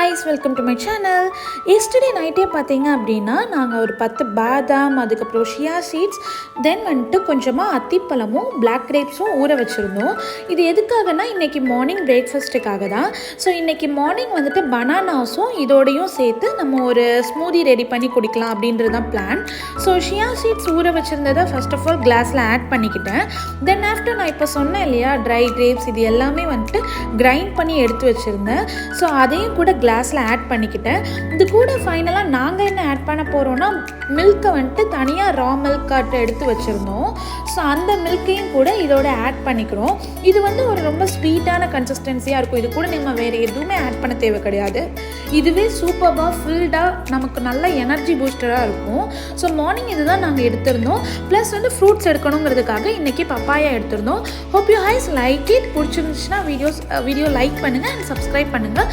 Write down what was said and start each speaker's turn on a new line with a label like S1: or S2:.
S1: guys, welcome to my channel. Yesterday night பார்த்தீங்க அப்படின்னா நாங்கள் ஒரு 10 பாதாம், அதுக்கப்புறம் ஷியா சீட்ஸ், தென் வந்துட்டு கொஞ்சமாக அத்திப்பழமும் பிளாக் கிரேப்ஸும் ஊற வச்சுருந்தோம். இது எதுக்காகனா இன்றைக்கி மார்னிங் பிரேக்ஃபாஸ்ட்டுக்காக தான். ஸோ இன்றைக்கி மார்னிங் வந்துட்டு பனானாஸும் இதோடையும் சேர்த்து நம்ம ஒரு ஸ்மூதி ரெடி பண்ணி குடிக்கலாம் அப்படின்றது தான் பிளான். ஸோ ஷியா சீட்ஸ் ஊற வச்சுருந்ததை ஃபர்ஸ்ட் ஆஃப் ஆல் கிளாஸில் ஆட் பண்ணிக்கிட்டேன். தென் ஆஃப்டர் நான் இப்போ சொன்னேன் இல்லையா, ட்ரை கிரேப்ஸ் இது எல்லாமே வந்துட்டு கிரைண்ட் பண்ணி எடுத்து வச்சுருந்தேன். ஸோ அதையும் கூட கிளாஸில் ஆட் பண்ணிக்கிட்டேன். இது கூட ஃபைனலாக நாங்கள் என்ன ஆட் பண்ண போகிறோன்னா, மில்க்கை வந்துட்டு தனியாக ரா மில்க் காட்டு எடுத்து வச்சுருந்தோம். ஸோ அந்த மில்க்கையும் கூட இதோட ஆட் பண்ணிக்கிறோம். இது வந்து ஒரு ரொம்ப ஸ்வீட்டான கன்சிஸ்டன்சியாக இருக்கும். இது கூட நம்ம வேறு எதுவுமே ஆட் பண்ண தேவை கிடையாது. இதுவே சூப்பராக ஃபில்டாக நமக்கு நல்ல எனர்ஜி பூஸ்டராக இருக்கும். ஸோ மார்னிங் இதுதான் நாங்கள் எடுத்திருந்தோம். ப்ளஸ் வந்து ஃப்ரூட்ஸ் எடுக்கணுங்கிறதுக்காக இன்றைக்கி பப்பாயா எடுத்திருந்தோம். Hope you guys like it. பிடிச்சிருந்துச்சுன்னா வீடியோ லைக் பண்ணுங்கள் அண்ட் சப்ஸ்கிரைப் பண்ணுங்கள்.